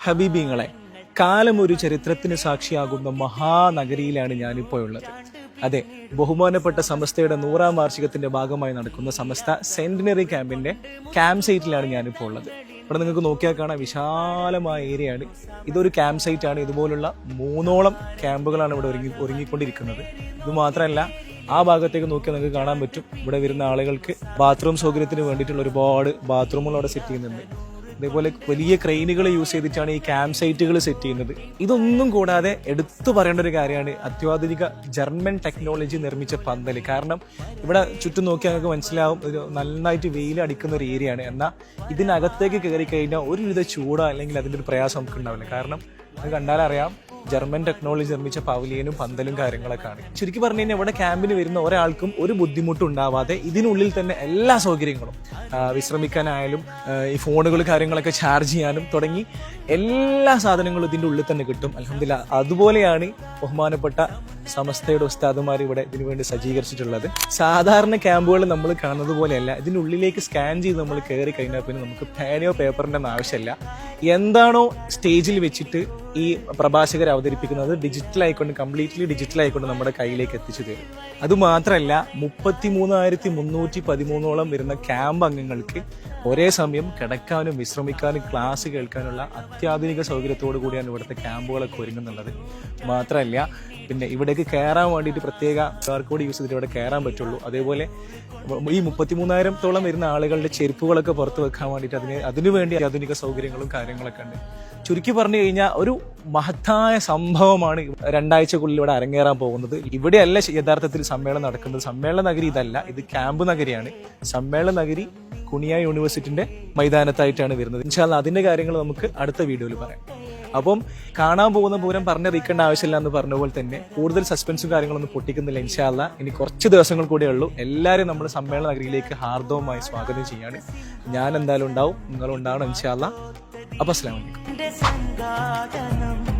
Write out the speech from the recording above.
ഹബീബിങ്ങളെ, കാലം ഒരു ചരിത്രത്തിന് സാക്ഷിയാകുന്ന മഹാനഗരിയിലാണ് ഞാനിപ്പോൾ ഉള്ളത്. അതെ, ബഹുമാനപ്പെട്ട സമസ്തയുടെ 100ാം വാർഷികത്തിന്റെ ഭാഗമായി നടക്കുന്ന സമസ്ത സെന്റിനറി ക്യാമ്പിന്റെ ക്യാമ്പ് സൈറ്റിലാണ് ഞാനിപ്പോൾ ഉള്ളത്. ഇവിടെ നിങ്ങൾക്ക് നോക്കിയാൽ കാണാം, വിശാലമായ ഏരിയയാണ്. ഇതൊരു ക്യാമ്പ് സൈറ്റ് ആണ്. ഇതുപോലുള്ള 3ഓളം ക്യാമ്പുകളാണ് ഇവിടെ ഒരുങ്ങിക്കൊണ്ടിരിക്കുന്നത്. ഇത് മാത്രമല്ല, ആ ഭാഗത്തേക്ക് നോക്കിയാൽ നിങ്ങൾക്ക് കാണാൻ പറ്റും, ഇവിടെ വരുന്ന ആളുകൾക്ക് ബാത്റൂം സൗകര്യത്തിന് വേണ്ടിയിട്ടുള്ള ഒരുപാട് ബാത്റൂമുകൾ അവിടെ സെറ്റ് ചെയ്യുന്നുണ്ട്. അതേപോലെ വലിയ ക്രെയിനുകൾ യൂസ് ചെയ്തിട്ടാണ് ഈ ക്യാമ്പ് സൈറ്റുകൾ സെറ്റ് ചെയ്യുന്നത്. ഇതൊന്നും കൂടാതെ എടുത്തു പറയേണ്ട ഒരു കാര്യമാണ് അത്യാധുനിക ജർമ്മൻ ടെക്നോളജി നിർമ്മിച്ച പന്തൽ. കാരണം ഇവിടെ ചുറ്റും നോക്കിയാൽ നിങ്ങൾക്ക് മനസ്സിലാവും, ഒരു നന്നായിട്ട് വെയിൽ അടിക്കുന്ന ഒരു ഏരിയ ആണ്. എന്നാൽ ഇതിനകത്തേക്ക് കയറി കഴിഞ്ഞാൽ ഒരുവിധ ചൂടോ അല്ലെങ്കിൽ അതിൻ്റെ ഒരു പ്രയാസം നമുക്ക് ഉണ്ടാവില്ല. കാരണം അത് കണ്ടാലറിയാം, ജർമ്മൻ ടെക്നോളജി നിർമ്മിച്ച പവലിയനും പന്തലും കാര്യങ്ങളൊക്കെ ആണ്. ചുരുക്കി പറഞ്ഞു കഴിഞ്ഞാൽ ഇവിടെ ക്യാമ്പിന് വരുന്ന ഒരാൾക്കും ഒരു ബുദ്ധിമുട്ടും ഉണ്ടാവാതെ ഇതിനുള്ളിൽ തന്നെ എല്ലാ സൗകര്യങ്ങളും, വിശ്രമിക്കാനായാലും ഈ ഫോണുകൾ കാര്യങ്ങളൊക്കെ ചാർജ് ചെയ്യാനും തുടങ്ങി എല്ലാ സാധനങ്ങളും ഇതിൻ്റെ ഉള്ളിൽ തന്നെ കിട്ടും. അൽഹംദുലില്ലാഹ്. അതുപോലെയാണ് ബഹുമാനപ്പെട്ട സമസ്തയുടെ ഉസ്താദുമാർ ഇവിടെ ഇതിനു വേണ്ടി സജ്ജീകരിച്ചിട്ടുള്ളത്. സാധാരണ ക്യാമ്പുകൾ നമ്മൾ കാണുന്നത് പോലെയല്ല. ഇതിനുള്ളിലേക്ക് സ്കാൻ ചെയ്ത് നമ്മൾ കയറി കഴിഞ്ഞാൽ പിന്നെ നമുക്ക് പേനയോ പേപ്പറിൻ്റെ ഒന്നും ആവശ്യമില്ല. എന്താണോ സ്റ്റേജിൽ വെച്ചിട്ട് ഈ പ്രഭാഷകർ അവതരിപ്പിക്കുന്നത് ഡിജിറ്റൽ ആയിക്കൊണ്ട്, കംപ്ലീറ്റ്ലി ഡിജിറ്റൽ ആയിക്കൊണ്ട് നമ്മുടെ കയ്യിലേക്ക് എത്തിച്ചു തരും. അതുമാത്രമല്ല, 33,313 വരുന്ന ക്യാമ്പ് അംഗങ്ങൾക്ക് ഒരേ സമയം കിടക്കാനും വിശ്രമിക്കാനും ക്ലാസ് കേൾക്കാനുള്ള അത്യാധുനിക സൗകര്യത്തോടു കൂടിയാണ് ഇവിടുത്തെ ക്യാമ്പുകളൊക്കെ ഒരുങ്ങുന്നുള്ളത്. മാത്രമല്ല, പിന്നെ ഇവിടേക്ക് കയറാൻ വേണ്ടിയിട്ട് പ്രത്യേക QR കോഡ് യൂസ് ചെയ്തിട്ട് ഇവിടെ കയറാൻ പറ്റുള്ളൂ. അതേപോലെ ഈ 33,000-ഓളം വരുന്ന ആളുകളുടെ ചെരുപ്പുകളൊക്കെ പുറത്ത് വെക്കാൻ വേണ്ടിയിട്ട് അതിനുവേണ്ടി ആധുനിക സൗകര്യങ്ങളും കാര്യങ്ങളൊക്കെ ഉണ്ട്. ചുരുക്കി പറഞ്ഞു കഴിഞ്ഞാൽ ഒരു മഹത്തായ സംഭവമാണ് 2 ആഴ്ചക്കുള്ളിൽ ഇവിടെ അരങ്ങേറാൻ പോകുന്നത്. ഇവിടെയല്ല യഥാർത്ഥത്തിൽ സമ്മേളനം നടക്കുന്നത്. സമ്മേളന നഗരി ഇതല്ല, ഇത് ക്യാമ്പ് നഗരിയാണ്. സമ്മേളന നഗരി കുണിയ യൂണിവേഴ്സിറ്റിന്റെ മൈതാനത്തായിട്ടാണ് വരുന്നത്. ഇൻഷാ അല്ലാഹ് അതിന്റെ കാര്യങ്ങൾ നമുക്ക് അടുത്ത വീഡിയോയിൽ പറയാം. അപ്പം കാണാൻ പോകുന്ന പൂരം പറഞ്ഞറിയിക്കേണ്ട ആവശ്യമില്ല എന്ന് പറഞ്ഞ പോലെ തന്നെ കൂടുതൽ സസ്പെൻസും കാര്യങ്ങളൊന്നും പൊട്ടിക്കുന്നില്ല. ഇൻഷാ അല്ലാഹ് ഇനി കുറച്ച് ദിവസങ്ങൾ കൂടെ ഉള്ളൂ. എല്ലാവരും നമ്മൾ സമ്മേളന നഗരിയിലേക്ക് ഹാർദവമായി സ്വാഗതം ചെയ്യാണ്. ഞാൻ എന്തായാലും ഉണ്ടാവും, നിങ്ങളുണ്ടാവണം ഇൻഷാ അല്ലാഹ്. അപ്പോൾ അസ്സലാമു അലൈക്കും.